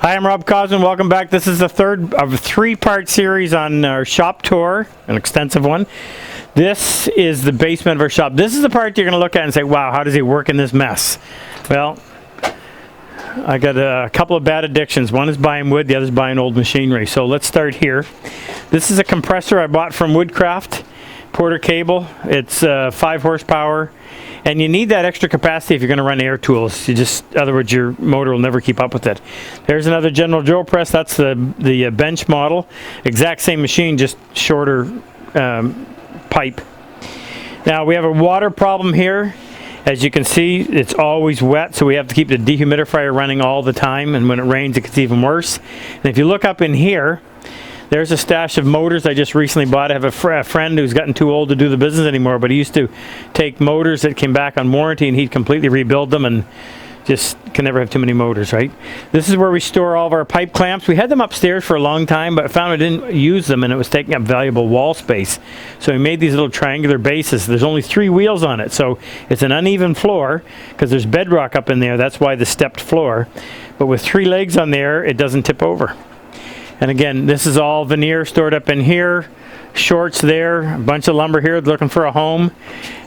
Hi, I'm Rob Cosman. Welcome back. This is the third of a three-part series on our shop tour, an extensive one. This is the basement of our shop. This is the part you're going to look at and say, wow, how does he work in this mess? Well, I got a couple of bad addictions. One is buying wood, the other is buying old machinery. So let's start here. This is a compressor I bought from Woodcraft, Porter cable. It's 5 horsepower. And you need that extra capacity if you're going to run air tools. Otherwise your motor will never keep up with it. There's another general drill press. That's the bench model. Exact same machine, just shorter pipe. Now we have a water problem here. As you can see, it's always wet, so we have to keep the dehumidifier running all the time. And when it rains, it gets even worse. And if you look up in here, there's a stash of motors I just recently bought. I have a friend who's gotten too old to do the business anymore, but he used to take motors that came back on warranty and he'd completely rebuild them, and just can never have too many motors, right? This is where we store all of our pipe clamps. We had them upstairs for a long time, but I found I didn't use them and it was taking up valuable wall space. So we made these little triangular bases. There's only 3 wheels on it, so it's an uneven floor because there's bedrock up in there. That's why the stepped floor. But with 3 legs on there, it doesn't tip over. And again, this is all veneer stored up in here, shorts there, a bunch of lumber here looking for a home.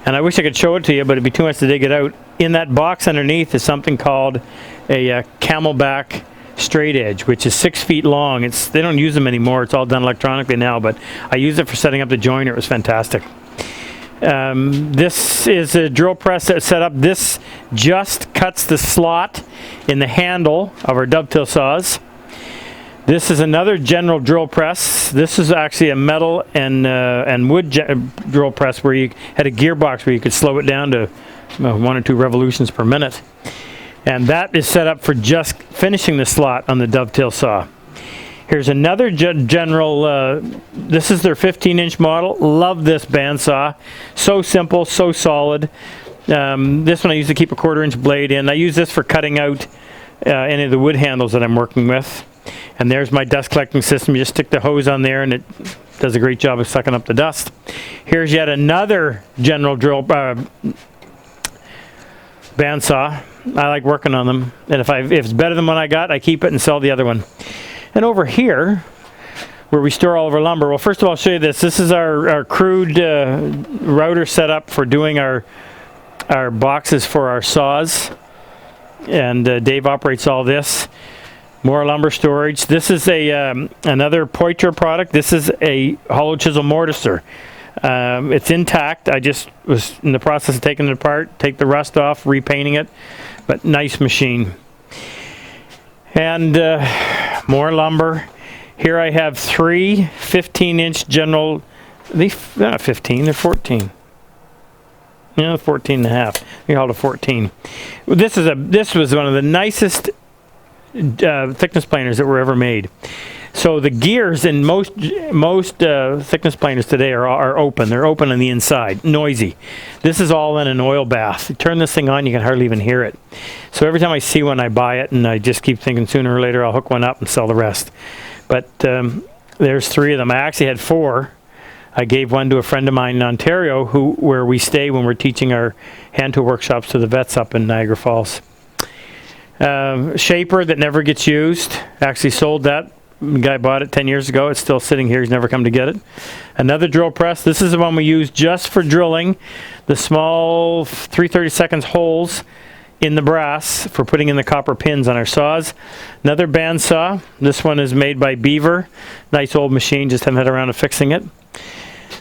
And I wish I could show it to you, but it'd be too much to dig it out. In that box underneath is something called a Camelback straight edge, which is 6 feet long. They don't use them anymore. It's all done electronically now, but I used it for setting up the joiner. It was fantastic. This is a drill press that's set up. This just cuts the slot in the handle of our dovetail saws. This is another general drill press. This is actually a metal and wood drill press where you had a gearbox where you could slow it down to 1 or 2 revolutions per minute. And that is set up for just finishing the slot on the dovetail saw. Here's another general, this is their 15-inch model. Love this bandsaw. So simple, so solid. This one I use to keep a 1/4-inch blade in. I use this for cutting out any of the wood handles that I'm working with. And there's my dust collecting system. You just stick the hose on there and it does a great job of sucking up the dust. Here's yet another general drill bandsaw. I like working on them. And if it's better than one I got, I keep it and sell the other one. And over here, where we store all of our lumber, well, first of all, I'll show you this. This is our crude router setup for doing our boxes for our saws. And Dave operates all this. More lumber storage. This is another Poiter product. This is a hollow chisel mortiser. It's intact. I just was in the process of taking it apart, take the rust off, repainting it, but nice machine. And more lumber. Here I have 3 15-inch general. They're not 15, they're 14. 14 and a half. We call it a 14. This was one of the nicest thickness planers that were ever made. So the gears in most thickness planers today are open. They're open on the inside, noisy. This is all in an oil bath. You turn this thing on, you can hardly even hear it. So every time I see one, I buy it, and I just keep thinking sooner or later I'll hook one up and sell the rest. But there's 3 of them. I actually had 4. I gave one to a friend of mine in Ontario where we stay when we're teaching our hand tool workshops to the vets up in Niagara Falls. Shaper that never gets used. Actually sold that. The guy bought it 10 years ago. It's still sitting here. He's never come to get it. Another drill press. This is the one we use just for drilling the small 3/32 holes in the brass for putting in the copper pins on our saws. Another bandsaw. This one is made by Beaver. Nice old machine. Just haven't had around to fixing it.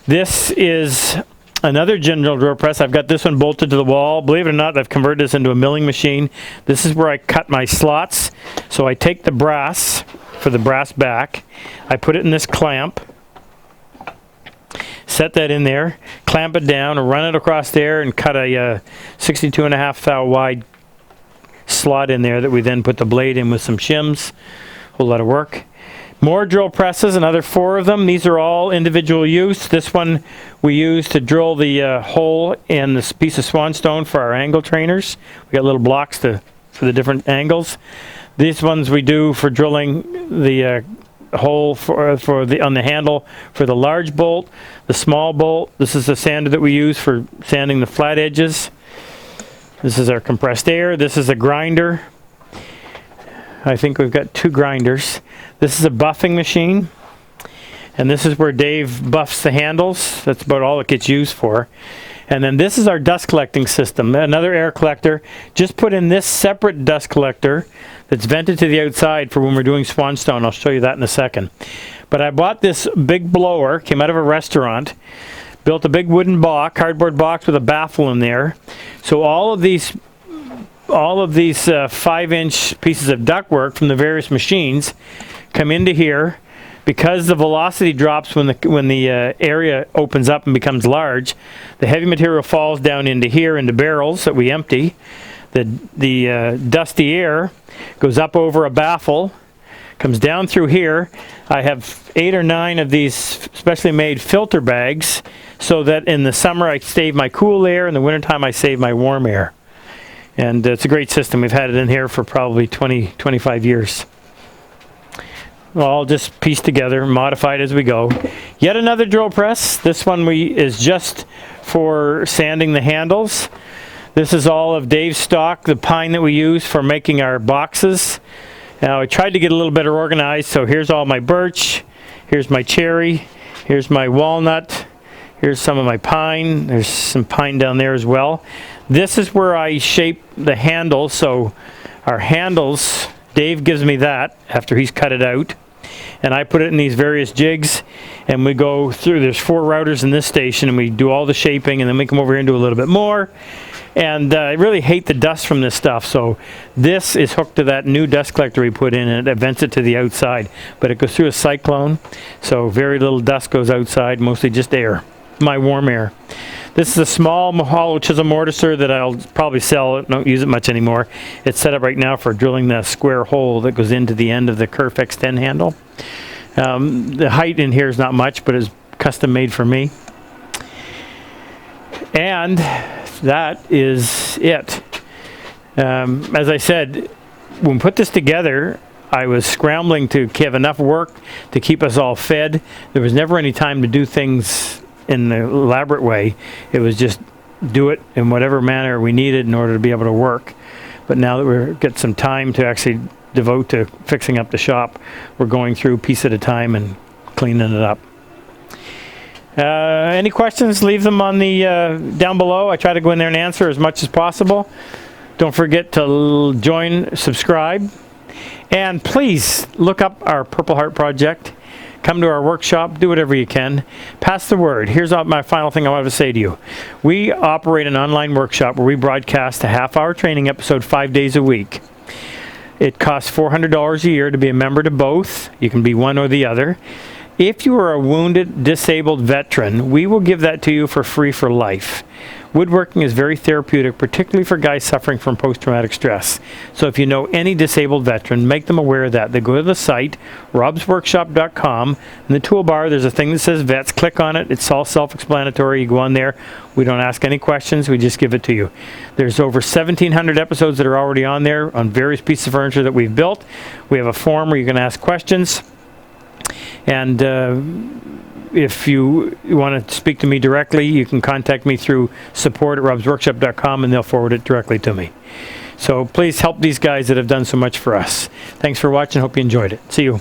This is another general drill press. I've got this one bolted to the wall. Believe it or not, I've converted this into a milling machine. This is where I cut my slots. So I take the brass for the brass back. I put it in this clamp. Set that in there. Clamp it down and run it across there and cut a 62.5 thou wide slot in there that we then put the blade in with some shims. Whole lot of work. More drill presses, another 4 of them. These are all individual use. This one we use to drill the hole in this piece of swanstone for our angle trainers. We got little blocks for the different angles. These ones we do for drilling the hole on the handle for the large bolt, the small bolt. This is the sander that we use for sanding the flat edges. This is our compressed air. This is a grinder. I think we've got 2 grinders. This is a buffing machine, and this is where Dave buffs the handles. That's about all it gets used for. And then this is our dust collecting system, another air collector. Just put in this separate dust collector that's vented to the outside for when we're doing Swanstone. I'll show you that in a second. But I bought this big blower, came out of a restaurant, built a big wooden box, cardboard box with a baffle in there. So all of these 5-inch pieces of ductwork from the various machines come into here. Because the velocity drops when the area opens up and becomes large, the heavy material falls down into here into barrels that we empty. The dusty air goes up over a baffle, comes down through here. I have 8 or 9 of these specially made filter bags so that in the summer I save my cool air, in the wintertime I save my warm air. And it's a great system. We've had it in here for probably 20-25 years. All just pieced together, modified as we go. Yet another drill press. This one is just for sanding the handles. This is all of Dave's stock, the pine that we use for making our boxes. Now I tried to get a little better organized, so here's all my birch, here's my cherry, here's my walnut, here's some of my pine, there's some pine down there as well. This is where I shape the handles, so our handles, Dave gives me that after he's cut it out, and I put it in these various jigs, and we go through, there's 4 routers in this station, and we do all the shaping, and then we come over here and do a little bit more. And I really hate the dust from this stuff, so this is hooked to that new dust collector we put in, and it vents it to the outside. But it goes through a cyclone, so very little dust goes outside, mostly just air, my warm air. This is a small hollow chisel mortiser that I'll probably sell. Don't use it much anymore. It's set up right now for drilling the square hole that goes into the end of the Kerf X10 handle. The height in here is not much, but it's custom made for me. And that is it. As I said, when we put this together, I was scrambling to have enough work to keep us all fed. There was never any time to do things in the elaborate way. It was just do it in whatever manner we needed in order to be able to work. But now that we're got some time to actually devote to fixing up the shop, we're going through piece at a time and cleaning it up. Any questions, leave them on the down below. I try to go in there and answer as much as possible. Don't forget to join, subscribe, and please look up our Purple Heart project. Come to our workshop, do whatever you can. Pass the word. Here's my final thing I want to say to you. We operate an online workshop where we broadcast a half-hour training episode 5 days a week. It costs $400 a year to be a member to both. You can be one or the other. If you are a wounded, disabled veteran, we will give that to you for free for life. Woodworking is very therapeutic, particularly for guys suffering from post-traumatic stress. So if you know any disabled veteran, make them aware of that. They go to the site, RobCosman.com. In the toolbar, there's a thing that says Vets. Click on it. It's all self-explanatory. You go on there. We don't ask any questions. We just give it to you. There's over 1,700 episods that are already on there on various pieces of furniture that we've built. We have a forum where you can ask questions. And if you want to speak to me directly, you can contact me through support@robsworkshop.com, and they'll forward it directly to me. So please help these guys that have done so much for us. Thanks for watching. Hope you enjoyed it. See you.